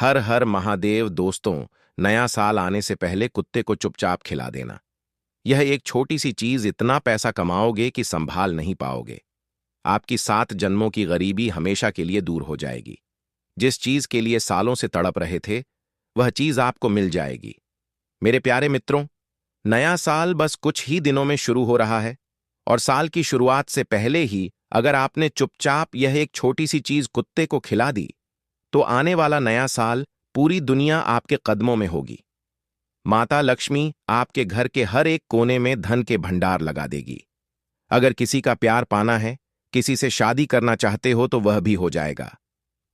हर हर महादेव दोस्तों। नया साल आने से पहले कुत्ते को चुपचाप खिला देना। यह एक छोटी सी चीज इतना पैसा कमाओगे कि संभाल नहीं पाओगे। आपकी 7 जन्मों की गरीबी हमेशा के लिए दूर हो जाएगी। जिस चीज के लिए सालों से तड़प रहे थे वह चीज आपको मिल जाएगी। मेरे प्यारे मित्रों, नया साल बस कुछ ही दिनों में शुरू हो रहा है और साल की शुरुआत से पहले ही अगर आपने चुपचाप यह एक छोटी सी चीज कुत्ते को खिला दी तो आने वाला नया साल पूरी दुनिया आपके कदमों में होगी। माता लक्ष्मी आपके घर के हर एक कोने में धन के भंडार लगा देगी। अगर किसी का प्यार पाना है, किसी से शादी करना चाहते हो तो वह भी हो जाएगा।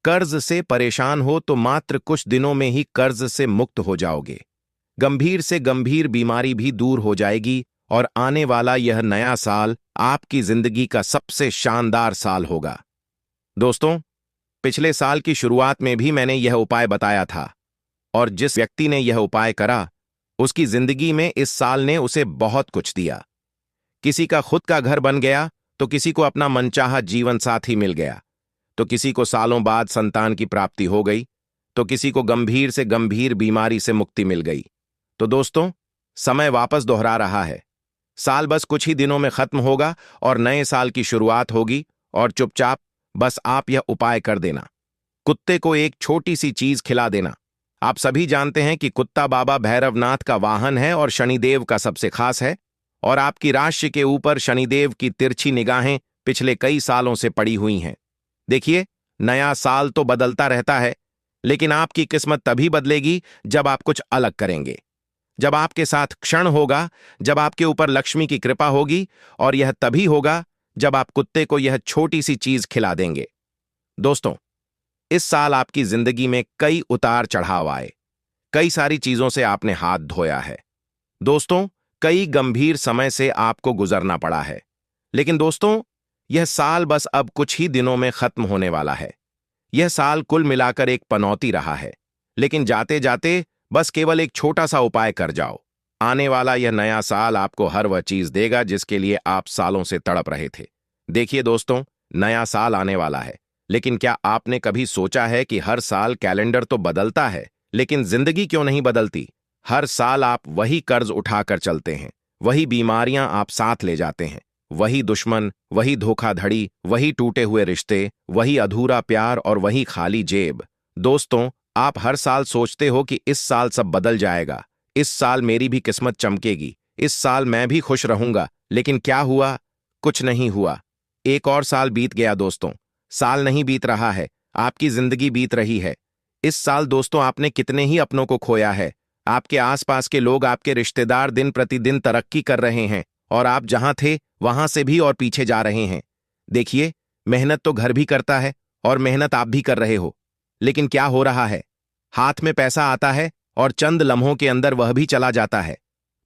कर्ज से परेशान हो तो मात्र कुछ दिनों में ही कर्ज से मुक्त हो जाओगे। गंभीर से गंभीर बीमारी भी दूर हो जाएगी और आने वाला यह नया साल आपकी जिंदगी का सबसे शानदार साल होगा। दोस्तों, पिछले साल की शुरुआत में भी मैंने यह उपाय बताया था और जिस व्यक्ति ने यह उपाय करा उसकी जिंदगी में इस साल ने उसे बहुत कुछ दिया। किसी का खुद का घर बन गया तो किसी को अपना मनचाहा जीवन साथी मिल गया, तो किसी को सालों बाद संतान की प्राप्ति हो गई, तो किसी को गंभीर से गंभीर बीमारी से मुक्ति मिल गई। तो दोस्तों, समय वापस दोहरा रहा है। साल बस कुछ ही दिनों में खत्म होगा और नए साल की शुरुआत होगी और चुपचाप बस आप यह उपाय कर देना। कुत्ते को एक छोटी सी चीज खिला देना। आप सभी जानते हैं कि कुत्ता बाबा भैरवनाथ का वाहन है और शनिदेव का सबसे खास है, और आपकी राशि के ऊपर शनिदेव की तिरछी निगाहें पिछले कई सालों से पड़ी हुई हैं। देखिए, नया साल तो बदलता रहता है, लेकिन आपकी किस्मत तभी बदलेगी जब आप कुछ अलग करेंगे, जब आपके साथ क्षण होगा, जब आपके ऊपर लक्ष्मी की कृपा होगी, और यह तभी होगा जब आप कुत्ते को यह छोटी सी चीज खिला देंगे। दोस्तों, इस साल आपकी जिंदगी में कई उतार चढ़ाव आए। कई सारी चीजों से आपने हाथ धोया है। दोस्तों, कई गंभीर समय से आपको गुजरना पड़ा है। लेकिन दोस्तों, यह साल बस अब कुछ ही दिनों में खत्म होने वाला है। यह साल कुल मिलाकर एक पनौती रहा है, लेकिन जाते जाते बस केवल एक छोटा सा उपाय कर जाओ। आने वाला यह नया साल आपको हर वह चीज देगा जिसके लिए आप सालों से तड़प रहे थे। देखिए दोस्तों, नया साल आने वाला है, लेकिन क्या आपने कभी सोचा है कि हर साल कैलेंडर तो बदलता है, लेकिन जिंदगी क्यों नहीं बदलती? हर साल आप वही कर्ज उठाकर चलते हैं, वही बीमारियां आप साथ ले जाते हैं, वही दुश्मन, वही धोखाधड़ी, वही टूटे हुए रिश्ते, वही अधूरा प्यार और वही खाली जेब। दोस्तों, आप हर साल सोचते हो कि इस साल सब बदल जाएगा, इस साल मेरी भी किस्मत चमकेगी, इस साल मैं भी खुश रहूंगा। लेकिन क्या हुआ? कुछ नहीं हुआ। एक और साल बीत गया दोस्तों। साल नहीं बीत रहा है, आपकी जिंदगी बीत रही है। इस साल दोस्तों, आपने कितने ही अपनों को खोया है। आपके आसपास के लोग, आपके रिश्तेदार दिन प्रतिदिन तरक्की कर रहे हैं और आप जहां थे वहां से भी और पीछे जा रहे हैं। देखिए, मेहनत तो घर भी करता है और मेहनत आप भी कर रहे हो, लेकिन क्या हो रहा है? हाथ में पैसा आता है और चंद लम्हों के अंदर वह भी चला जाता है।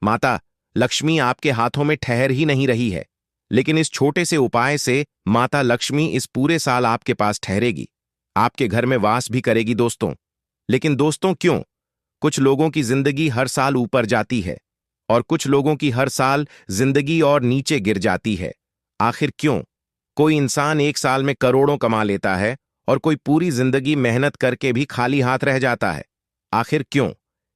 माता लक्ष्मी आपके हाथों में ठहर ही नहीं रही है, लेकिन इस छोटे से उपाय से माता लक्ष्मी इस पूरे साल आपके पास ठहरेगी, आपके घर में वास भी करेगी दोस्तों। लेकिन दोस्तों, क्यों? कुछ लोगों की जिंदगी हर साल ऊपर जाती है और कुछ लोगों की हर साल जिंदगी और नीचे गिर जाती है। आखिर क्यों? कोई इंसान एक साल में करोड़ों कमा लेता है और कोई पूरी जिंदगी मेहनत करके भी खाली हाथ रह जाता है। आखिर क्यों?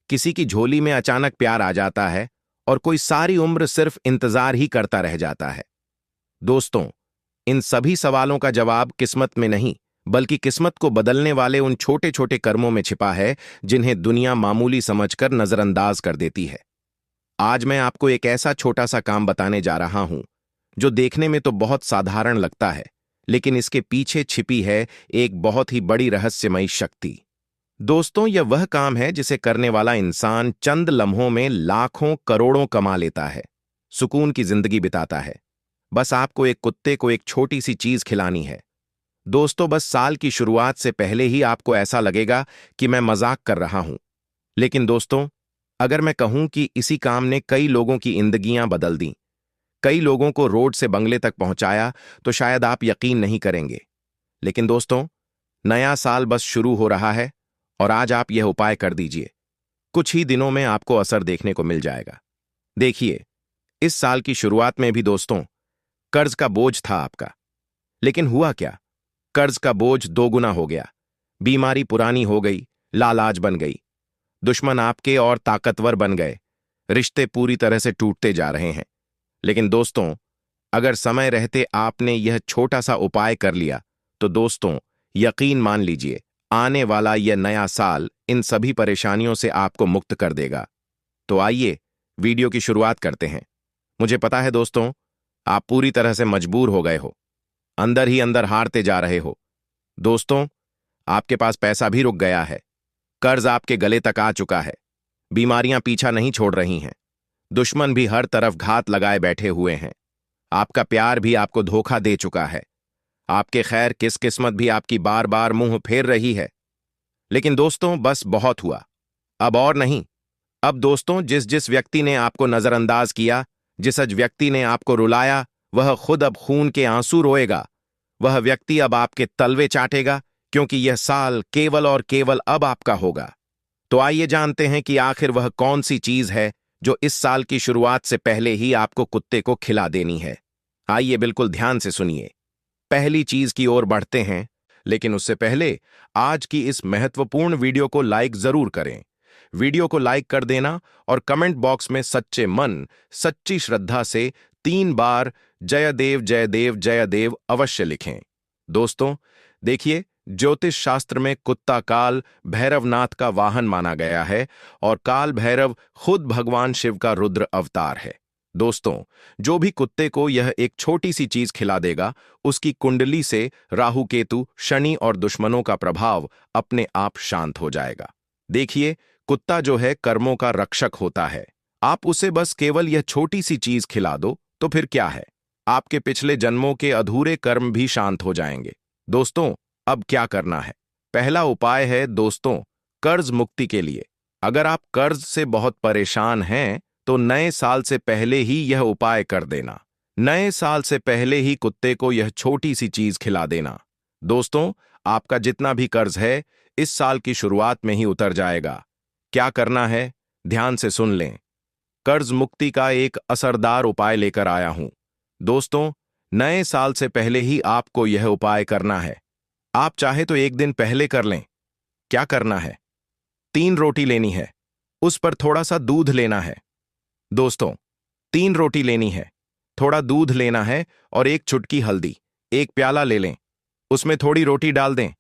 किसी की झोली में अचानक प्यार आ जाता है और कोई सारी उम्र सिर्फ इंतजार ही करता रह जाता है। दोस्तों, इन सभी सवालों का जवाब किस्मत में नहीं, बल्कि किस्मत को बदलने वाले उन छोटे छोटे कर्मों में छिपा है जिन्हें दुनिया मामूली समझकर नजरअंदाज कर देती है। आज मैं आपको एक ऐसा छोटा सा काम बताने जा रहा हूं जो देखने में तो बहुत साधारण लगता है, लेकिन इसके पीछे छिपी है एक बहुत ही बड़ी रहस्यमयी शक्ति। दोस्तों, यह वह काम है जिसे करने वाला इंसान चंद लम्हों में लाखों करोड़ों कमा लेता है, सुकून की जिंदगी बिताता है। बस आपको एक कुत्ते को एक छोटी सी चीज खिलानी है। दोस्तों, बस साल की शुरुआत से पहले ही आपको ऐसा लगेगा कि मैं मजाक कर रहा हूं, लेकिन दोस्तों, अगर मैं कहूं कि इसी काम ने कई लोगों की जिंदगियां बदल दी, कई लोगों को रोड से बंगले तक पहुंचाया, तो शायद आप यकीन नहीं करेंगे। लेकिन दोस्तों, नया साल बस शुरू हो रहा है और आज आप यह उपाय कर दीजिए। कुछ ही दिनों में आपको असर देखने को मिल जाएगा। देखिए, इस साल की शुरुआत में भी दोस्तों कर्ज का बोझ था आपका, लेकिन हुआ क्या? कर्ज का बोझ 2 गुना हो गया। बीमारी पुरानी हो गई, लालाच बन गई। दुश्मन आपके और ताकतवर बन गए। रिश्ते पूरी तरह से टूटते जा रहे हैं। लेकिन दोस्तों, अगर समय रहते आपने यह छोटा सा उपाय कर लिया तो दोस्तों, यकीन मान लीजिए, आने वाला यह नया साल इन सभी परेशानियों से आपको मुक्त कर देगा। तो आइए वीडियो की शुरुआत करते हैं। मुझे पता है दोस्तों, आप पूरी तरह से मजबूर हो गए हो, अंदर ही अंदर हारते जा रहे हो। दोस्तों, आपके पास पैसा भी रुक गया है, कर्ज आपके गले तक आ चुका है, बीमारियां पीछा नहीं छोड़ रही हैं, दुश्मन भी हर तरफ घात लगाए बैठे हुए हैं, आपका प्यार भी आपको धोखा दे चुका है, आपके खैर किस किस्मत भी आपकी बार बार मुंह फेर रही है। लेकिन दोस्तों, बस बहुत हुआ, अब और नहीं। अब दोस्तों, जिस जिस व्यक्ति ने आपको नजरअंदाज किया, जिस व्यक्ति ने आपको रुलाया, वह खुद अब खून के आंसू रोएगा। वह व्यक्ति अब आपके तलवे चाटेगा, क्योंकि यह साल केवल और केवल अब आपका होगा। तो आइए जानते हैं कि आखिर वह कौन सी चीज है जो इस साल की शुरुआत से पहले ही आपको कुत्ते को खिला देनी है। आइए बिल्कुल ध्यान से सुनिए। पहली चीज की ओर बढ़ते हैं, लेकिन उससे पहले आज की इस महत्वपूर्ण वीडियो को लाइक जरूर करें। वीडियो को लाइक कर देना और कमेंट बॉक्स में सच्चे मन, सच्ची श्रद्धा से 3 बार जयदेव जयदेव जयदेव अवश्य लिखें। दोस्तों, देखिए, ज्योतिष शास्त्र में कुत्ता काल भैरवनाथ का वाहन माना गया है और काल भैरव खुद भगवान शिव का रुद्र अवतार है। दोस्तों, जो भी कुत्ते को यह एक छोटी सी चीज खिला देगा, उसकी कुंडली से राहु केतु शनि और दुश्मनों का प्रभाव अपने आप शांत हो जाएगा। देखिए, कुत्ता जो है कर्मों का रक्षक होता है। आप उसे बस केवल यह छोटी सी चीज खिला दो तो फिर क्या है, आपके पिछले जन्मों के अधूरे कर्म भी शांत हो जाएंगे। दोस्तों, अब क्या करना है? पहला उपाय है दोस्तों, कर्ज मुक्ति के लिए। अगर आप कर्ज से बहुत परेशान हैं तो नए साल से पहले ही यह उपाय कर देना। नए साल से पहले ही कुत्ते को यह छोटी सी चीज खिला देना। दोस्तों, आपका जितना भी कर्ज है इस साल की शुरुआत में ही उतर जाएगा। क्या करना है, ध्यान से सुन लें। कर्ज मुक्ति का एक असरदार उपाय लेकर आया हूं। दोस्तों, नए साल से पहले ही आपको यह उपाय करना है। आप चाहे तो एक दिन पहले कर लें। क्या करना है? 3 रोटी लेनी है, उस पर थोड़ा सा दूध लेना है। दोस्तों, 3 रोटी लेनी है, थोड़ा दूध लेना है और 1 चुटकी हल्दी। 1 प्याला ले लें, उसमें थोड़ी रोटी डाल दें,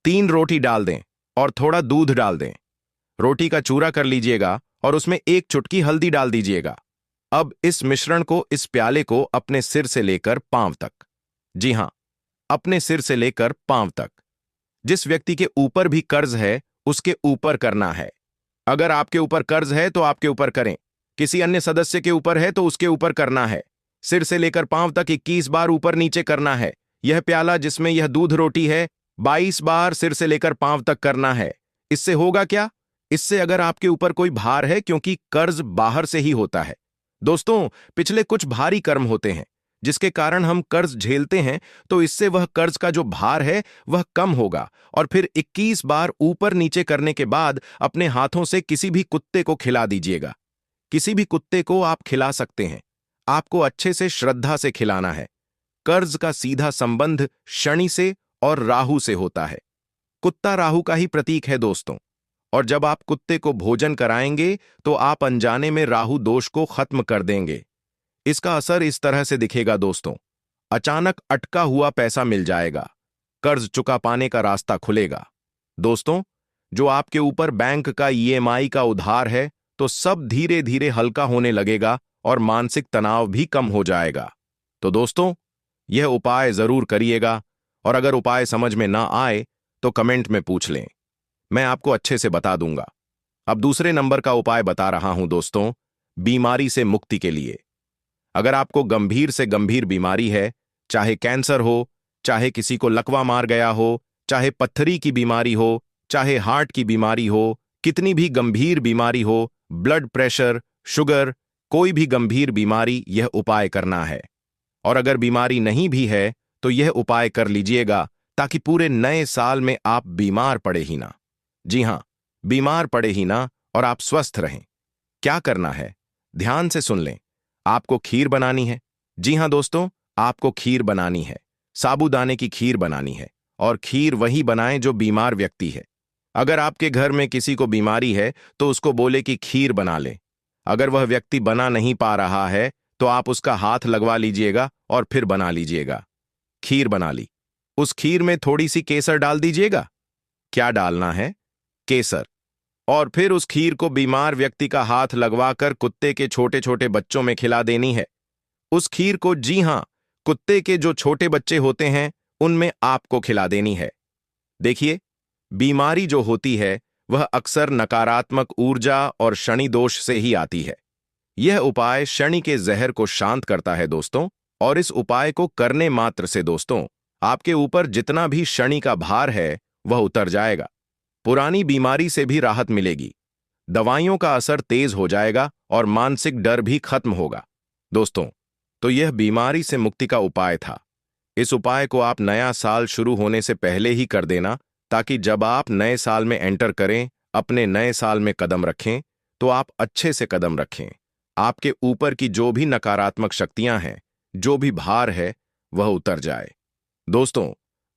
3 रोटी डाल दें और थोड़ा दूध डाल दें। रोटी का चूरा कर लीजिएगा और उसमें 1 चुटकी हल्दी डाल दीजिएगा। अब इस मिश्रण को, इस प्याले को अपने सिर से लेकर पांव तक, जी हां, अपने सिर से लेकर पांव तक, जिस व्यक्ति के ऊपर भी कर्ज है उसके ऊपर करना है। अगर आपके ऊपर कर्ज है तो आपके ऊपर करें, किसी अन्य सदस्य के ऊपर है तो उसके ऊपर करना है। सिर से लेकर पांव तक 21 बार ऊपर नीचे करना है। यह प्याला जिसमें यह दूध रोटी है 22 बार सिर से लेकर पांव तक करना है। इससे होगा क्या? इससे अगर आपके ऊपर कोई भार है, क्योंकि कर्ज बाहर से ही होता है दोस्तों, पिछले कुछ भारी कर्म होते हैं जिसके कारण हम कर्ज झेलते हैं, तो इससे वह कर्ज का जो भार है वह कम होगा। और फिर 21 बार ऊपर नीचे करने के बाद अपने हाथों से किसी भी कुत्ते को खिला दीजिएगा। किसी भी कुत्ते को आप खिला सकते हैं, आपको अच्छे से श्रद्धा से खिलाना है। कर्ज का सीधा संबंध शनि से और राहु से होता है। कुत्ता राहु का ही प्रतीक है दोस्तों, और जब आप कुत्ते को भोजन कराएंगे तो आप अनजाने में राहु दोष को खत्म कर देंगे। इसका असर इस तरह से दिखेगा दोस्तों, अचानक अटका हुआ पैसा मिल जाएगा, कर्ज चुका पाने का रास्ता खुलेगा। दोस्तों, जो आपके ऊपर बैंक का ईएमआई का उधार है, तो सब धीरे धीरे हल्का होने लगेगा और मानसिक तनाव भी कम हो जाएगा। तो दोस्तों, यह उपाय जरूर करिएगा, और अगर उपाय समझ में ना आए तो कमेंट में पूछ लें, मैं आपको अच्छे से बता दूंगा। अब दूसरे नंबर का उपाय बता रहा हूं दोस्तों, बीमारी से मुक्ति के लिए। अगर आपको गंभीर से गंभीर बीमारी है, चाहे कैंसर हो, चाहे किसी को लकवा मार गया हो, चाहे पत्थरी की बीमारी हो, चाहे हार्ट की बीमारी हो, कितनी भी गंभीर बीमारी हो, ब्लड प्रेशर, शुगर, कोई भी गंभीर बीमारी, यह उपाय करना है। और अगर बीमारी नहीं भी है तो यह उपाय कर लीजिएगा, ताकि पूरे नए साल में आप बीमार पड़े ही ना। जी हां, बीमार पड़े ही ना, और आप स्वस्थ रहें। क्या करना है, ध्यान से सुन लें। आपको खीर बनानी है। जी हां दोस्तों, आपको खीर बनानी है, साबूदाने की खीर बनानी है, और खीर वही बनाएं जो बीमार व्यक्ति है। अगर आपके घर में किसी को बीमारी है तो उसको बोले कि खीर बना ले। अगर वह व्यक्ति बना नहीं पा रहा है तो आप उसका हाथ लगवा लीजिएगा और फिर बना लीजिएगा। खीर बना ली, उस खीर में थोड़ी सी केसर डाल दीजिएगा। क्या डालना है? केसर। और फिर उस खीर को बीमार व्यक्ति का हाथ लगवाकर कुत्ते के छोटे छोटे बच्चों में खिला देनी है। उस खीर को, जी हां, कुत्ते के जो छोटे बच्चे होते हैं उनमें आपको खिला देनी है। देखिए, बीमारी जो होती है वह अक्सर नकारात्मक ऊर्जा और शनि दोष से ही आती है। यह उपाय शनि के जहर को शांत करता है दोस्तों, और इस उपाय को करने मात्र से दोस्तों आपके ऊपर जितना भी शनि का भार है वह उतर जाएगा। पुरानी बीमारी से भी राहत मिलेगी, दवाइयों का असर तेज हो जाएगा और मानसिक डर भी खत्म होगा। दोस्तों, तो यह बीमारी से मुक्ति का उपाय था। इस उपाय को आप नया साल शुरू होने से पहले ही कर देना, ताकि जब आप नए साल में एंटर करें, अपने नए साल में कदम रखें, तो आप अच्छे से कदम रखें। आपके ऊपर की जो भी नकारात्मक शक्तियां हैं, जो भी भार है, वह उतर जाए। दोस्तों,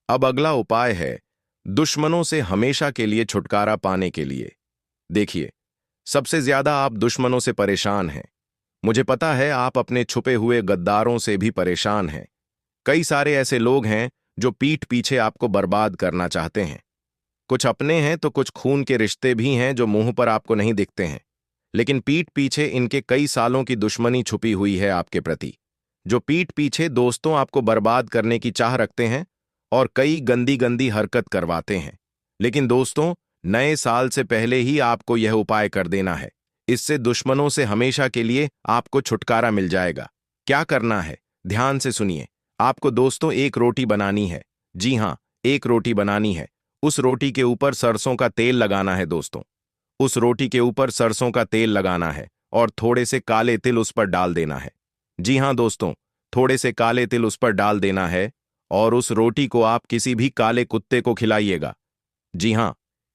अब अगला उपाय है दुश्मनों से हमेशा के लिए छुटकारा पाने के लिए। देखिए, सबसे ज्यादा आप दुश्मनों से परेशान हैं। मुझे पता है आप अपने छुपे हुए गद्दारों से भी परेशान हैं। कई सारे ऐसे लोग हैं जो पीठ पीछे आपको बर्बाद करना चाहते हैं। कुछ अपने हैं तो कुछ खून के रिश्ते भी हैं जो मुंह पर आपको नहीं दिखते हैं, लेकिन पीठ पीछे इनके कई सालों की दुश्मनी छुपी हुई है आपके प्रति। जो पीठ पीछे दोस्तों आपको बर्बाद करने की चाह रखते हैं और कई गंदी गंदी हरकत करवाते हैं। लेकिन दोस्तों, नए साल से पहले ही आपको यह उपाय कर देना है। इससे दुश्मनों से हमेशा के लिए आपको छुटकारा मिल जाएगा। क्या करना है? ध्यान से सुनिए। आपको दोस्तों एक रोटी बनानी है। जी हां, एक रोटी बनानी है। उस रोटी के ऊपर सरसों का तेल लगाना है दोस्तों। उस रोटी के ऊपर सरसों का तेल लगाना है और थोड़े से काले तिल उस पर डाल देना है। जी हां दोस्तों, थोड़े से काले तिल उस पर डाल देना है और उस रोटी को आप किसी भी काले कुत्ते को खिलाइएगा। जी हां,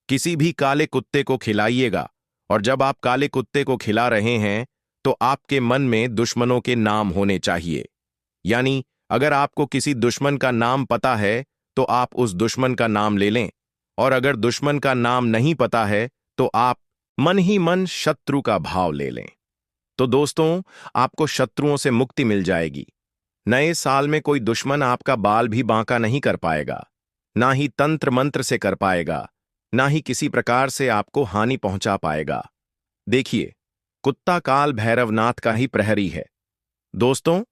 किसी भी काले कुत्ते को खिलाइएगा। और जब आप काले कुत्ते को खिला रहे हैं तो आपके मन में दुश्मनों के नाम होने चाहिए। यानी अगर आपको किसी दुश्मन का नाम पता है तो आप उस दुश्मन का नाम ले लें, और अगर दुश्मन का नाम नहीं पता है तो आप मन ही मन शत्रु का भाव ले लें। तो दोस्तों, आपको शत्रुओं से मुक्ति मिल जाएगी। नए साल में कोई दुश्मन आपका बाल भी बांका नहीं कर पाएगा, ना ही तंत्र मंत्र से कर पाएगा, ना ही किसी प्रकार से आपको हानि पहुंचा पाएगा। देखिए, कुत्ता काल भैरवनाथ का ही प्रहरी है। दोस्तों,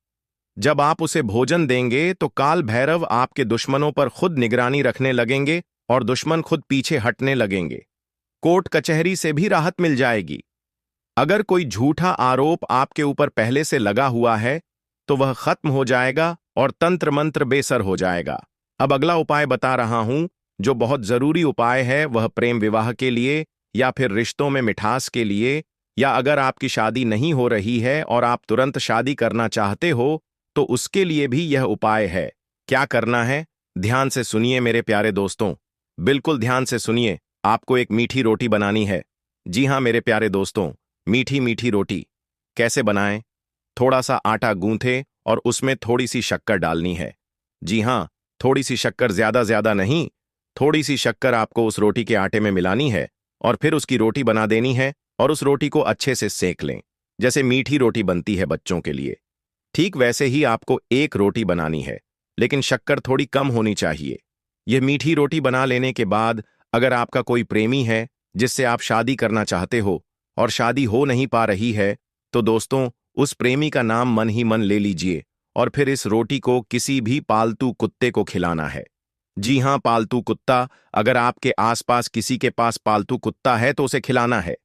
जब आप उसे भोजन देंगे तो काल भैरव आपके दुश्मनों पर खुद निगरानी रखने लगेंगे और दुश्मन खुद पीछे हटने लगेंगे। कोर्ट कचहरी से भी राहत मिल जाएगी। अगर कोई झूठा आरोप आपके ऊपर पहले से लगा हुआ है तो वह खत्म हो जाएगा और तंत्र मंत्र बेसर हो जाएगा। अब अगला उपाय बता रहा हूं, जो बहुत जरूरी उपाय है। वह प्रेम विवाह के लिए, या फिर रिश्तों में मिठास के लिए, या अगर आपकी शादी नहीं हो रही है और आप तुरंत शादी करना चाहते हो तो उसके लिए भी यह उपाय है। क्या करना है? ध्यान से सुनिए मेरे प्यारे दोस्तों, बिल्कुल ध्यान से सुनिए। आपको एक मीठी रोटी बनानी है। जी हां मेरे प्यारे दोस्तों, मीठी मीठी रोटी कैसे बनाएं? थोड़ा सा आटा गूंथे और उसमें थोड़ी सी शक्कर डालनी है। जी हां, थोड़ी सी शक्कर, ज्यादा नहीं, थोड़ी सी शक्कर आपको उस रोटी के आटे में मिलानी है और फिर उसकी रोटी बना देनी है और उस रोटी को अच्छे से सेक लें, जैसे मीठी रोटी बनती है बच्चों के लिए। ठीक वैसे ही आपको एक रोटी बनानी है, लेकिन शक्कर थोड़ी कम होनी चाहिए। यह मीठी रोटी बना लेने के बाद अगर आपका कोई प्रेमी है जिससे आप शादी करना चाहते हो और शादी हो नहीं पा रही है, तो दोस्तों उस प्रेमी का नाम मन ही मन ले लीजिए और फिर इस रोटी को किसी भी पालतू कुत्ते को खिलाना है। जी हां, पालतू कुत्ता। अगर आपके आसपास किसी के पास पालतू कुत्ता है तो उसे खिलाना है,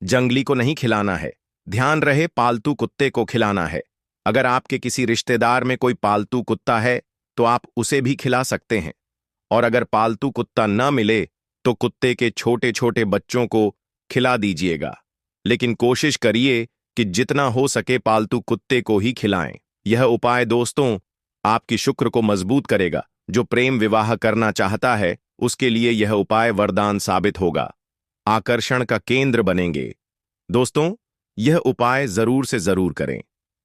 जंगली को नहीं खिलाना है। ध्यान रहे, पालतू कुत्ते को खिलाना है। अगर आपके किसी रिश्तेदार में कोई पालतू कुत्ता है तो आप उसे भी खिला सकते हैं, और अगर पालतू कुत्ता न मिले तो कुत्ते के छोटे छोटे बच्चों को खिला दीजिएगा। लेकिन कोशिश करिए कि जितना हो सके पालतू कुत्ते को ही खिलाएं। यह उपाय दोस्तों आपकी शुक्र को मजबूत करेगा। जो प्रेम विवाह करना चाहता है उसके लिए यह उपाय वरदान साबित होगा, आकर्षण का केंद्र बनेंगे। दोस्तों, यह उपाय जरूर से जरूर करें।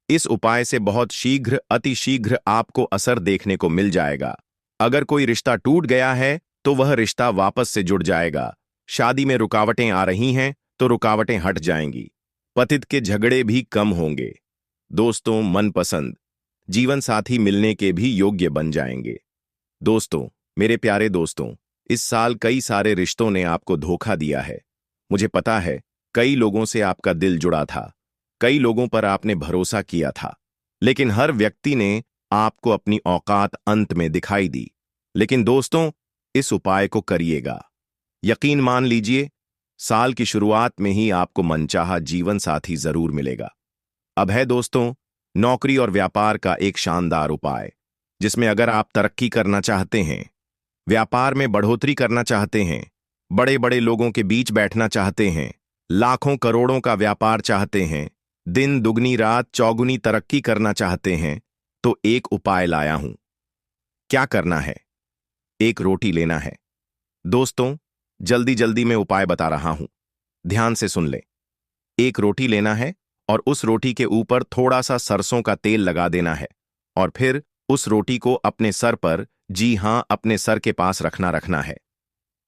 इस उपाय से बहुत शीघ्र, अति शीघ्र आपको असर देखने को मिल जाएगा। अगर कोई रिश्ता टूट गया है तो वह रिश्ता वापस से जुड़ जाएगा। शादी में रुकावटें आ रही हैं तो रुकावटें हट जाएंगी। पतित के झगड़े भी कम होंगे। दोस्तों, मनपसंद जीवन साथी मिलने के भी योग्य बन जाएंगे। दोस्तों, मेरे प्यारे दोस्तों, इस साल कई सारे रिश्तों ने आपको धोखा दिया है। मुझे पता है, कई लोगों से आपका दिल जुड़ा था, कई लोगों पर आपने भरोसा किया था, लेकिन हर व्यक्ति ने आपको अपनी औकात अंत में दिखाई दी। लेकिन दोस्तों, इस उपाय को करिएगा। यकीन मान लीजिए, साल की शुरुआत में ही आपको मनचाहा जीवन साथी जरूर मिलेगा। अब है दोस्तों, नौकरी और व्यापार का एक शानदार उपाय, जिसमें अगर आप तरक्की करना चाहते हैं, व्यापार में बढ़ोतरी करना चाहते हैं, बड़े बड़े लोगों के बीच बैठना चाहते हैं, लाखों करोड़ों का व्यापार चाहते हैं, दिन दुगनी रात चौगुनी तरक्की करना चाहते हैं, तो एक उपाय लाया हूं। क्या करना है? एक रोटी लेना है। दोस्तों, जल्दी जल्दी मैं उपाय बता रहा हूं, ध्यान से सुन ले। एक रोटी लेना है और उस रोटी के ऊपर थोड़ा सा सरसों का तेल लगा देना है, और फिर उस रोटी को अपने सर पर, जी हां, अपने सर के पास रखना है।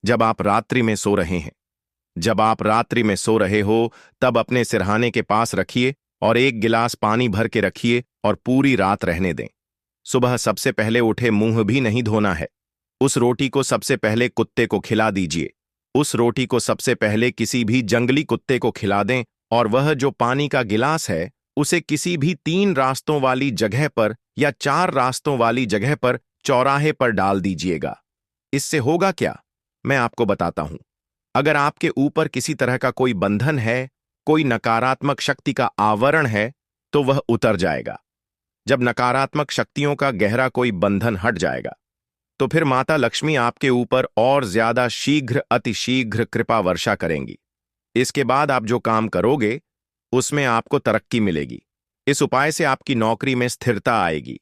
जब आप रात्रि में सो रहे हैं, जब आप रात्रि में सो रहे हो, तब अपने सिरहाने के पास रखिए और एक गिलास पानी भर के रखिए और पूरी रात रहने दें। सुबह सबसे पहले उठे मुंह भी नहीं धोना है। उस रोटी को सबसे पहले कुत्ते को खिला दीजिए। उस रोटी को सबसे पहले किसी भी जंगली कुत्ते को खिला दें, और वह जो पानी का गिलास है, उसे किसी भी 3 रास्तों वाली जगह पर या 4 रास्तों वाली जगह पर चौराहे पर डाल दीजिएगा। इससे होगा क्या, मैं आपको बताता हूं। अगर आपके ऊपर किसी तरह का कोई बंधन है, कोई नकारात्मक शक्ति का आवरण है, तो वह उतर जाएगा। जब नकारात्मक शक्तियों का गहरा कोई बंधन हट जाएगा, तो फिर माता लक्ष्मी आपके ऊपर और ज्यादा शीघ्र, अतिशीघ्र कृपा वर्षा करेंगी। इसके बाद आप जो काम करोगे, उसमें आपको तरक्की मिलेगी। इस उपाय से आपकी नौकरी में स्थिरता आएगी,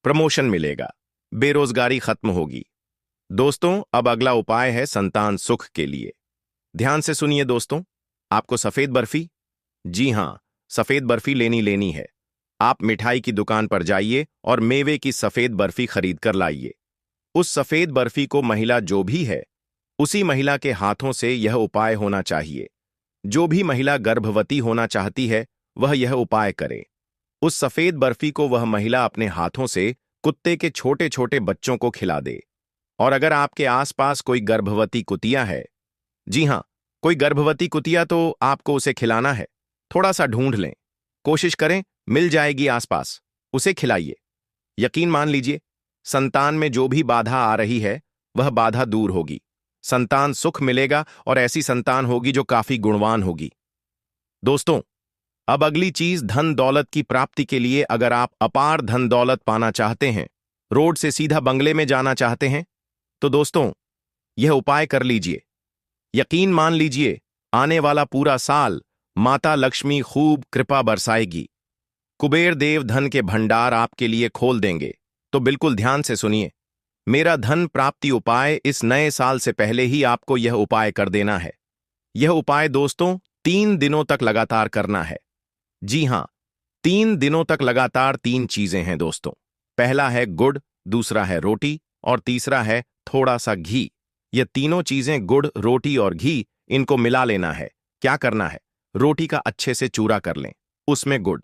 प्रमोशन मिलेगा, बेरोजगारी खत्म होगी। दोस्तों, अब अगला उपाय है संतान सुख के लिए। ध्यान से सुनिए दोस्तों, आपको सफेद बर्फी, जी हां, सफेद बर्फी लेनी है। आप मिठाई की दुकान पर जाइए और मेवे की सफेद बर्फी खरीद कर लाइए। उस सफेद बर्फी को महिला जो भी है, उसी महिला के हाथों से यह उपाय होना चाहिए। जो भी महिला गर्भवती होना चाहती है, वह यह उपाय करे। उस सफेद बर्फी को वह महिला अपने हाथों से कुत्ते के छोटे छोटे बच्चों को खिला दे। और अगर आपके आसपास कोई गर्भवती कुतिया है, जी हां, कोई गर्भवती कुतिया, तो आपको उसे खिलाना है। थोड़ा सा ढूंढ लें, कोशिश करें, मिल जाएगी आसपास, उसे खिलाइए। यकीन मान लीजिए, संतान में जो भी बाधा आ रही है, वह बाधा दूर होगी। संतान सुख मिलेगा और ऐसी संतान होगी जो काफी गुणवान होगी। दोस्तों, अब अगली चीज धन दौलत की प्राप्ति के लिए, अगर आप अपार धन दौलत पाना चाहते हैं, रोड से सीधा बंगले में जाना चाहते हैं, तो दोस्तों, यह उपाय कर लीजिए। यकीन मान लीजिए, आने वाला पूरा साल माता लक्ष्मी खूब कृपा बरसाएगी। कुबेर देव धन के भंडार आपके लिए खोल देंगे। तो बिल्कुल ध्यान से सुनिए, मेरा धन प्राप्ति उपाय, इस नए साल से पहले ही आपको यह उपाय कर देना है। यह उपाय दोस्तों 3 दिनों तक लगातार करना है। जी हां, 3 दिनों तक लगातार 3 चीजें हैं दोस्तों। पहला है गुड़, दूसरा है रोटी और तीसरा है थोड़ा सा घी। ये तीनों चीजें, गुड़, रोटी और घी, इनको मिला लेना है। क्या करना है? रोटी का अच्छे से चूरा कर लें, उसमें गुड़,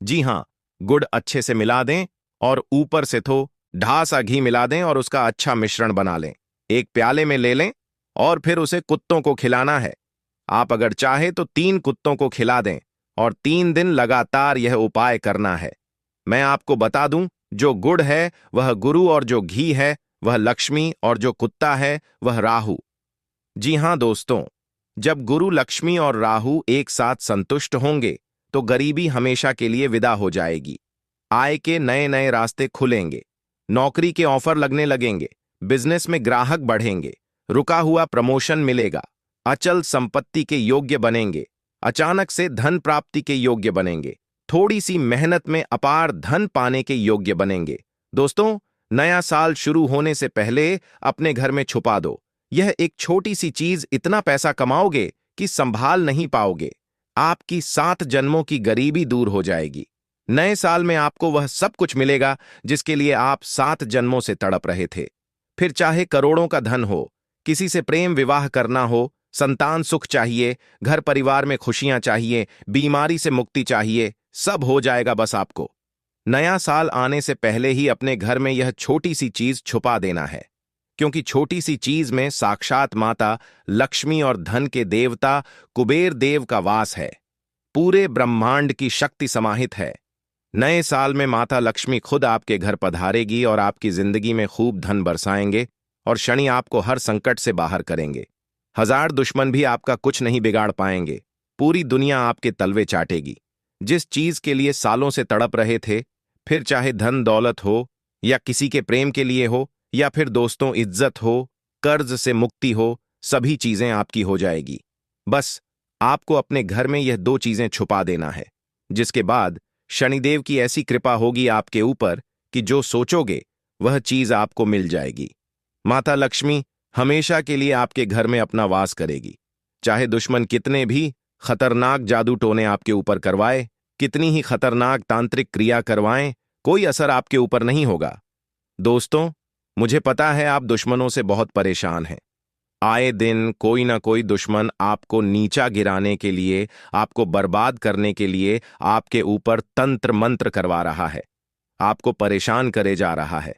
जी हां, गुड़ अच्छे से मिला दें और ऊपर से ढा सा घी मिला दें और उसका अच्छा मिश्रण बना लें। एक प्याले में ले लें और फिर उसे कुत्तों को खिलाना है। आप अगर चाहे तो 3 कुत्तों को खिला दें और 3 दिन लगातार यह उपाय करना है। मैं आपको बता दूं, जो गुड़ है वह गुरु और जो घी है वह लक्ष्मी और जो कुत्ता है वह राहु। जी हां दोस्तों, जब गुरु, लक्ष्मी और राहु एक साथ संतुष्ट होंगे तो गरीबी हमेशा के लिए विदा हो जाएगी। आय के नए नए रास्ते खुलेंगे, नौकरी के ऑफर लगने लगेंगे, बिजनेस में ग्राहक बढ़ेंगे, रुका हुआ प्रमोशन मिलेगा, अचल संपत्ति के योग्य बनेंगे, अचानक से धन प्राप्ति के योग्य बनेंगे, थोड़ी सी मेहनत में अपार धन पाने के योग्य बनेंगे। दोस्तों, नया साल शुरू होने से पहले अपने घर में छुपा दो। यह एक छोटी सी चीज, इतना पैसा कमाओगे कि संभाल नहीं पाओगे। आपकी 7 जन्मों की गरीबी दूर हो जाएगी। नए साल में आपको वह सब कुछ मिलेगा जिसके लिए आप 7 जन्मों से तड़प रहे थे। फिर चाहे करोड़ों का धन हो, किसी से प्रेम विवाह करना हो, संतान सुख चाहिए, घर परिवार में खुशियां चाहिए, बीमारी से मुक्ति चाहिए, सब हो जाएगा बस आपको। नया साल आने से पहले ही अपने घर में यह छोटी सी चीज छुपा देना है, क्योंकि छोटी सी चीज में साक्षात माता लक्ष्मी और धन के देवता कुबेर देव का वास है। पूरे ब्रह्मांड की शक्ति समाहित है। नए साल में माता लक्ष्मी खुद आपके घर पधारेगी और आपकी जिंदगी में खूब धन बरसाएंगे और शनि आपको हर संकट से बाहर करेंगे। 1000 दुश्मन भी आपका कुछ नहीं बिगाड़ पाएंगे। पूरी दुनिया आपके तलवे चाटेगी। जिस चीज के लिए सालों से तड़प रहे थे, फिर चाहे धन दौलत हो या किसी के प्रेम के लिए हो या फिर दोस्तों इज्जत हो, कर्ज से मुक्ति हो, सभी चीजें आपकी हो जाएगी। बस आपको अपने घर में यह 2 चीजें छुपा देना है, जिसके बाद शनिदेव की ऐसी कृपा होगी आपके ऊपर कि जो सोचोगे वह चीज आपको मिल जाएगी। माता लक्ष्मी हमेशा के लिए आपके घर में अपना वास करेगी। चाहे दुश्मन कितने भी खतरनाक जादू टोने आपके ऊपर करवाए, कितनी ही खतरनाक तांत्रिक क्रिया करवाएं, कोई असर आपके ऊपर नहीं होगा। दोस्तों, मुझे पता है आप दुश्मनों से बहुत परेशान हैं। आए दिन कोई ना कोई दुश्मन आपको नीचा गिराने के लिए, आपको बर्बाद करने के लिए आपके ऊपर तंत्र मंत्र करवा रहा है, आपको परेशान करे जा रहा है।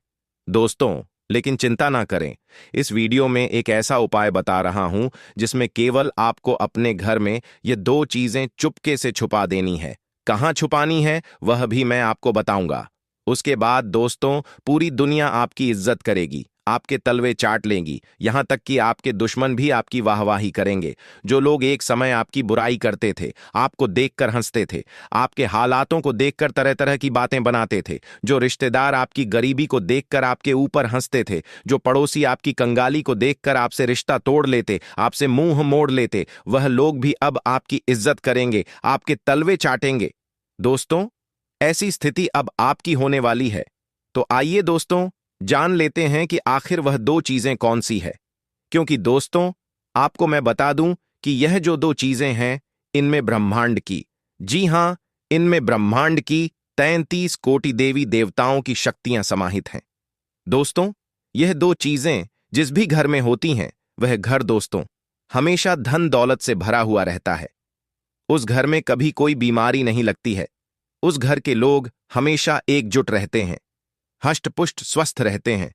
दोस्तों, लेकिन चिंता ना करें, इस वीडियो में एक ऐसा उपाय बता रहा हूं जिसमें केवल आपको अपने घर में ये 2 चीजें चुपके से छुपा देनी है। कहां छुपानी है वह भी मैं आपको बताऊंगा। उसके बाद दोस्तों, पूरी दुनिया आपकी इज्जत करेगी, आपके तलवे चाट लेंगी, यहां तक कि आपके दुश्मन भी आपकी वाहवाही करेंगे। जो लोग एक समय आपकी बुराई करते थे, आपको देखकर हंसते थे, आपके हालातों को देखकर तरह तरह की बातें बनाते थे, जो रिश्तेदार आपकी गरीबी को देखकर आपके ऊपर हंसते थे, जो पड़ोसी आपकी कंगाली को देखकर आपसे रिश्ता तोड़ लेते, आपसे मुंह मोड़ लेते, वह लोग भी अब आपकी इज्जत करेंगे, आपके तलवे चाटेंगे। दोस्तों, ऐसी स्थिति अब आपकी होने वाली है। तो आइए दोस्तों, जान लेते हैं कि आखिर वह 2 चीजें कौन सी है। क्योंकि दोस्तों, आपको मैं बता दूं कि यह जो 2 चीजें हैं, इनमें ब्रह्मांड की, जी हां, इनमें ब्रह्मांड की 33 कोटि देवी देवताओं की शक्तियां समाहित हैं। दोस्तों, यह 2 चीजें जिस भी घर में होती हैं, वह घर दोस्तों हमेशा धन दौलत से भरा हुआ रहता है। उस घर में कभी कोई बीमारी नहीं लगती है। उस घर के लोग हमेशा एकजुट रहते हैं, हष्ट-पुष्ट स्वस्थ रहते हैं,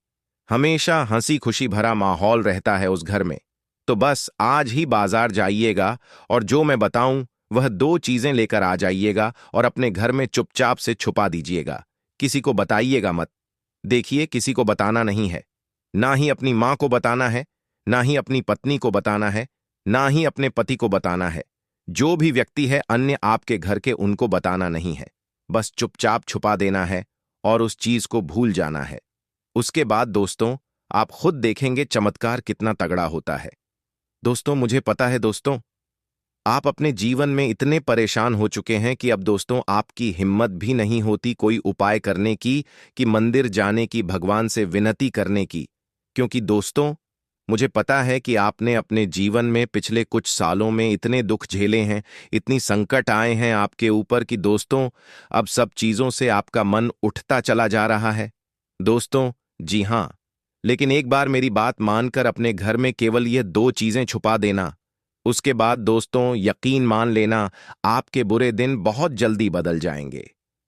हमेशा हंसी खुशी भरा माहौल रहता है उस घर में। तो बस आज ही बाजार जाइएगा और जो मैं बताऊं वह 2 चीजें लेकर आ जाइएगा और अपने घर में चुपचाप से छुपा दीजिएगा। किसी को बताइएगा मत। देखिए, किसी को बताना नहीं है, ना ही अपनी मां को बताना है, ना ही अपनी पत्नी को बताना है, ना ही अपने पति को बताना है। जो भी व्यक्ति है अन्य आपके घर के, उनको बताना नहीं है। बस चुपचाप छुपा देना है और उस चीज को भूल जाना है। उसके बाद दोस्तों, आप खुद देखेंगे चमत्कार कितना तगड़ा होता है। दोस्तों, मुझे पता है दोस्तों, आप अपने जीवन में इतने परेशान हो चुके हैं कि अब दोस्तों आपकी हिम्मत भी नहीं होती कोई उपाय करने की, कि मंदिर जाने की, भगवान से विनती करने की। क्योंकि दोस्तों, मुझे पता है कि आपने अपने जीवन में पिछले कुछ सालों में इतने दुख झेले हैं, इतनी संकट आए हैं आपके ऊपर कि दोस्तों अब सब चीजों से आपका मन उठता चला जा रहा है। दोस्तों, जी हां, लेकिन एक बार मेरी बात मानकर अपने घर में केवल ये 2 चीजें छुपा देना। उसके बाद दोस्तों यकीन मान लेना, आपके बुरे दिन बहुत जल्दी बदल जाएंगे।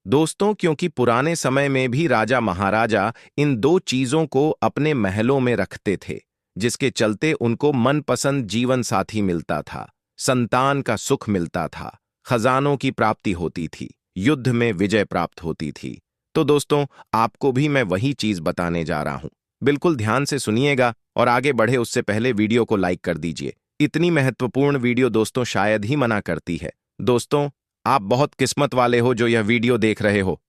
दोस्तों, क्योंकि पुराने समय में भी राजा महाराजा इन 2 चीजों को अपने महलों में रखते थे, जिसके चलते उनको मनपसंद जीवन साथी मिलता था, संतान का सुख मिलता था, खजानों की प्राप्ति होती थी, युद्ध में विजय प्राप्त होती थी। तो दोस्तों, आपको भी मैं वही चीज बताने जा रहा हूं। बिल्कुल ध्यान से सुनिएगा और आगे बढ़े उससे पहले वीडियो को लाइक कर दीजिए। इतनी महत्वपूर्ण वीडियो दोस्तों शायद ही मना करती है। दोस्तों, आप बहुत किस्मत वाले हो जो यह वीडियो देख रहे हो।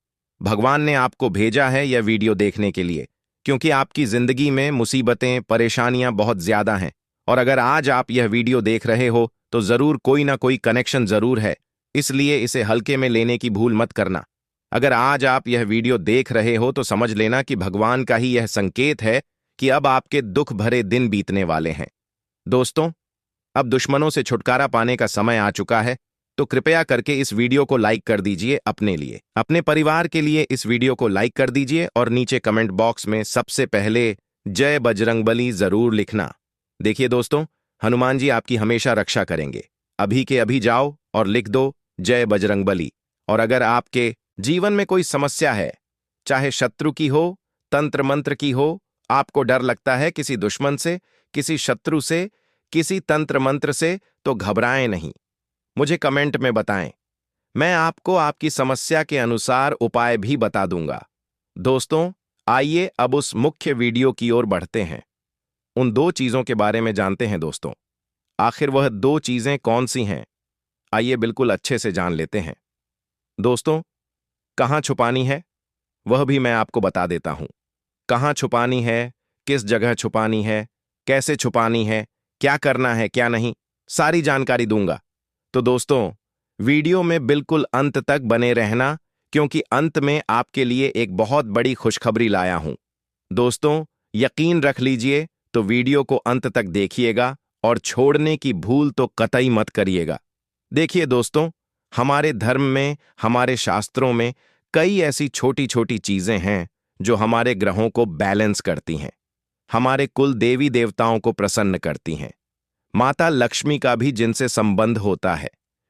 भगवान ने आपको भेजा है यह वीडियो देखने के लिए, क्योंकि आपकी जिंदगी में मुसीबतें, परेशानियां बहुत ज्यादा हैं। और अगर आज आप यह वीडियो देख रहे हो तो जरूर कोई ना कोई कनेक्शन जरूर है, इसलिए इसे हल्के में लेने की भूल मत करना। अगर आज आप यह वीडियो देख रहे हो तो समझ लेना कि भगवान का ही यह संकेत है कि अब आपके दुख भरे दिन बीतने वाले हैं। दोस्तों, अब दुश्मनों से छुटकारा पाने का समय आ चुका है, तो कृपया करके इस वीडियो को लाइक कर दीजिए। अपने लिए, अपने परिवार के लिए इस वीडियो को लाइक कर दीजिए और नीचे कमेंट बॉक्स में सबसे पहले जय बजरंगबली जरूर लिखना। देखिए दोस्तों, हनुमान जी आपकी हमेशा रक्षा करेंगे। अभी के अभी जाओ और लिख दो जय बजरंगबली। और अगर आपके जीवन में कोई समस्या है, चाहे शत्रु की हो, तंत्र मंत्र की हो, आपको डर लगता है किसी दुश्मन से, किसी शत्रु से, किसी तंत्र मंत्र से, तो घबराएं नहीं। मुझे कमेंट में बताएं। मैं आपको आपकी समस्या के अनुसार उपाय भी बता दूंगा। दोस्तों, आइए अब उस मुख्य वीडियो की ओर बढ़ते हैं। उन दो चीजों के बारे में जानते हैं दोस्तों। आखिर वह दो चीजें कौन सी हैं? आइए बिल्कुल अच्छे से जान लेते हैं। दोस्तों, कहाँ छुपानी है वह भी मैं आपको बता देता हूं। कहाँ छुपानी है, किस जगह छुपानी है, कैसे छुपानी है, क्या करना है क्या नहीं, सारी जानकारी दूंगा। तो दोस्तों, वीडियो में बिल्कुल अंत तक बने रहना, क्योंकि अंत में आपके लिए एक बहुत बड़ी खुशखबरी लाया हूं। दोस्तों, यकीन रख लीजिए, तो वीडियो को अंत तक देखिएगा और छोड़ने की भूल तो कतई मत करिएगा। देखिए दोस्तों, हमारे धर्म में, हमारे शास्त्रों में कई ऐसी छोटी छोटी चीजें हैं जो हमारे ग्रहों को बैलेंस करती हैं, हमारे कुल देवी देवताओं को प्रसन्न करती हैं। माता लक्ष्मी का भी जिनसे संबंध होता है,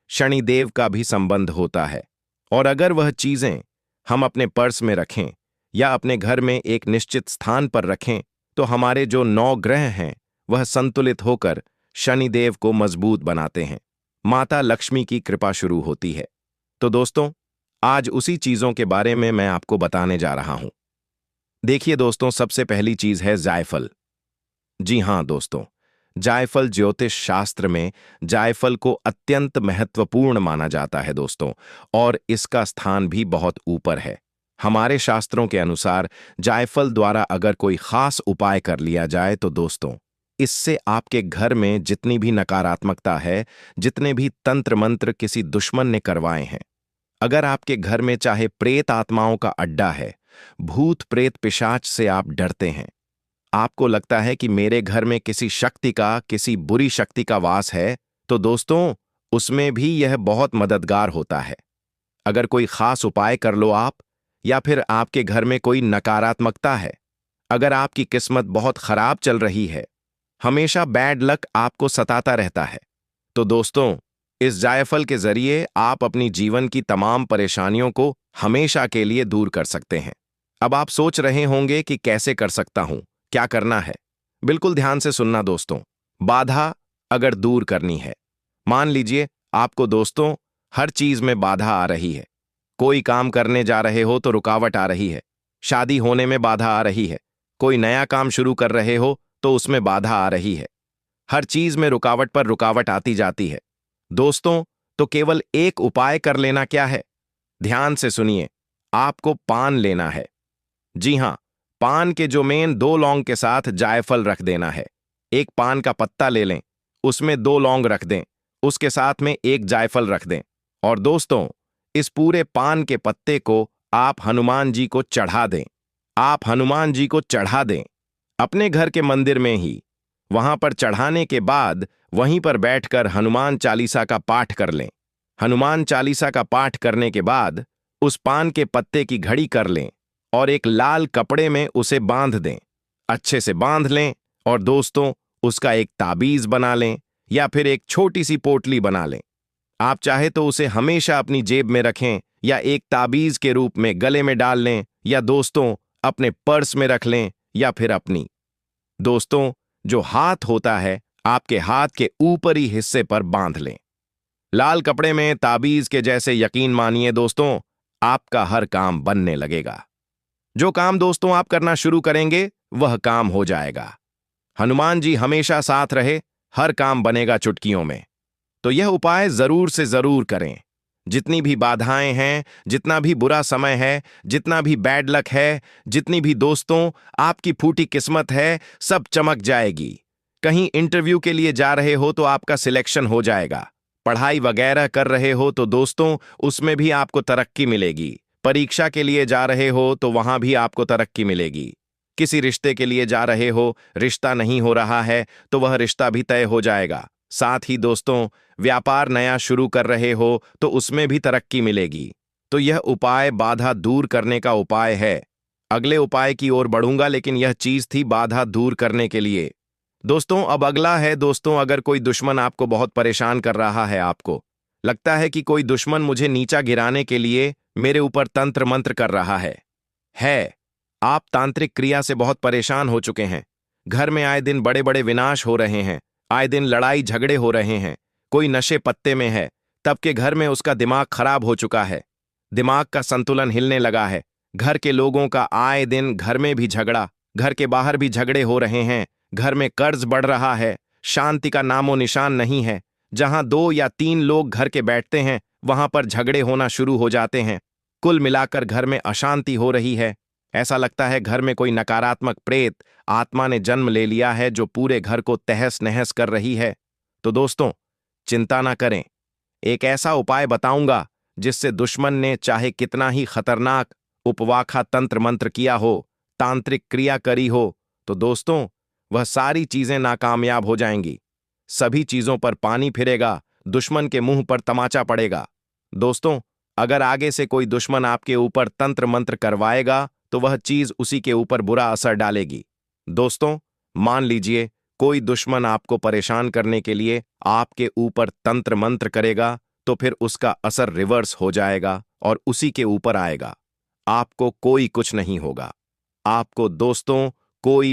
शनिदेव का भी संबंध होता है। और अगर वह चीजें हम अपने पर्स में रखें या अपने घर में एक निश्चित स्थान पर रखें, तो हमारे जो 9 ग्रह हैं वह संतुलित होकर शनिदेव को मजबूत बनाते हैं। माता लक्ष्मी की कृपा शुरू होती है। तो दोस्तों, आज उसी चीजों के बारे में मैं आपको बताने जा रहा हूं। देखिए दोस्तों, सबसे पहली चीज है जायफल। जी हां दोस्तों, जायफल ज्योतिष शास्त्र में जायफल को अत्यंत महत्वपूर्ण माना जाता है दोस्तों, और इसका स्थान भी बहुत ऊपर है। हमारे शास्त्रों के अनुसार जायफल द्वारा अगर कोई खास उपाय कर लिया जाए तो दोस्तों, इससे आपके घर में जितनी भी नकारात्मकता है, जितने भी तंत्र मंत्र किसी दुश्मन ने करवाए हैं, अगर आपके घर में चाहे प्रेत आत्माओं का अड्डा है, भूत प्रेत पिशाच से आप डरते हैं, आपको लगता है कि मेरे घर में किसी शक्ति का, किसी बुरी शक्ति का वास है, तो दोस्तों, उसमें भी यह बहुत मददगार होता है। अगर कोई खास उपाय कर लो आप, या फिर आपके घर में कोई नकारात्मकता है, अगर आपकी किस्मत बहुत खराब चल रही है, हमेशा बैड लक आपको सताता रहता है, तो दोस्तों, इस जायफल के जरिए आप अपनी जीवन की तमाम परेशानियों को हमेशा के लिए दूर कर सकते हैं। अब आप सोच रहे होंगे कि कैसे कर सकता हूं, क्या करना है? बिल्कुल ध्यान से सुनना दोस्तों। बाधा अगर दूर करनी है, मान लीजिए आपको दोस्तों हर चीज में बाधा आ रही है। कोई काम करने जा रहे हो तो रुकावट आ रही है, शादी होने में बाधा आ रही है, कोई नया काम शुरू कर रहे हो तो उसमें बाधा आ रही है, हर चीज में रुकावट पर रुकावट आती जाती है। दोस्तों, तो केवल एक उपाय कर लेना क्या है? ध्यान से सुनिए, आपको पान लेना है। जी हां, पान के जो मेन 2 लौंग के साथ जायफल रख देना है। एक पान का पत्ता ले लें, उसमें 2 लौंग रख दें, उसके साथ में एक जायफल रख दें। और दोस्तों, इस पूरे पान के पत्ते को आप हनुमान जी को चढ़ा दें। आप हनुमान जी को चढ़ा दें अपने घर के मंदिर में ही। वहां पर चढ़ाने के बाद वहीं पर बैठकर हनुमान चालीसा का पाठ कर लें। हनुमान चालीसा का पाठ करने के बाद उस पान के पत्ते की घड़ी कर लें और एक लाल कपड़े में उसे बांध दें। अच्छे से बांध लें और दोस्तों, उसका एक ताबीज बना लें या फिर एक छोटी सी पोटली बना लें। आप चाहे तो उसे हमेशा अपनी जेब में रखें या एक ताबीज के रूप में गले में डाल लें, या दोस्तों अपने पर्स में रख लें, या फिर अपनी दोस्तों जो हाथ होता है आपके हाथ के ऊपरी हिस्से पर बांध लें। लाल कपड़े में ताबीज के जैसे। यकीन मानिए दोस्तों, आपका हर काम बनने लगेगा। जो काम दोस्तों आप करना शुरू करेंगे वह काम हो जाएगा। हनुमान जी हमेशा साथ रहे, हर काम बनेगा चुटकियों में। तो यह उपाय जरूर से जरूर करें। जितनी भी बाधाएं हैं, जितना भी बुरा समय है, जितना भी बैड लक है, जितनी भी दोस्तों आपकी फूटी किस्मत है, सब चमक जाएगी। कहीं इंटरव्यू के लिए जा रहे हो तो आपका सिलेक्शन हो जाएगा। पढ़ाई वगैरह कर रहे हो तो दोस्तों उसमें भी आपको तरक्की मिलेगी। परीक्षा के लिए जा रहे हो तो वहां भी आपको तरक्की मिलेगी। किसी रिश्ते के लिए जा रहे हो, रिश्ता नहीं हो रहा है तो वह रिश्ता भी तय हो जाएगा। साथ ही दोस्तों, व्यापार नया शुरू कर रहे हो तो उसमें भी तरक्की मिलेगी। तो यह उपाय बाधा दूर करने का उपाय है। अगले उपाय की ओर बढ़ूंगा, लेकिन यह चीज थी बाधा दूर करने के लिए। दोस्तों अब अगला है दोस्तों, अगर कोई दुश्मन आपको बहुत परेशान कर रहा है, आपको लगता है कि कोई दुश्मन मुझे नीचा गिराने के लिए मेरे ऊपर तंत्र मंत्र कर रहा है, आप तांत्रिक क्रिया से बहुत परेशान हो चुके हैं। घर में आए दिन बड़े बड़े विनाश हो रहे हैं, आए दिन लड़ाई झगड़े हो रहे हैं, कोई नशे पत्ते में है, तब के घर में उसका दिमाग खराब हो चुका है, दिमाग का संतुलन हिलने लगा है, घर के लोगों का आए दिन घर में भी झगड़ा, घर के बाहर भी झगड़े हो रहे हैं, घर में कर्ज बढ़ रहा है, शांति का नामो निशान नहीं है, जहां 2 या 3 लोग घर के बैठते हैं वहां पर झगड़े होना शुरू हो जाते हैं। कुल मिलाकर घर में अशांति हो रही है। ऐसा लगता है घर में कोई नकारात्मक प्रेत आत्मा ने जन्म ले लिया है जो पूरे घर को तहस नहस कर रही है। तो दोस्तों चिंता ना करें, एक ऐसा उपाय बताऊंगा जिससे दुश्मन ने चाहे कितना ही खतरनाक उपवाखा तंत्र मंत्र किया हो, तांत्रिक क्रिया करी हो, तो दोस्तों वह सारी चीजें नाकामयाब हो जाएंगी। सभी चीजों पर पानी फिरेगा, दुश्मन के मुंह पर तमाचा पड़ेगा। दोस्तों अगर आगे से कोई दुश्मन आपके ऊपर तंत्र मंत्र करवाएगा तो वह चीज उसी के ऊपर बुरा असर डालेगी। दोस्तों मान लीजिए कोई दुश्मन आपको परेशान करने के लिए आपके ऊपर तंत्र मंत्र करेगा, तो फिर उसका असर रिवर्स हो जाएगा और उसी के ऊपर आएगा। आपको कोई कुछ नहीं होगा। आपको दोस्तों कोई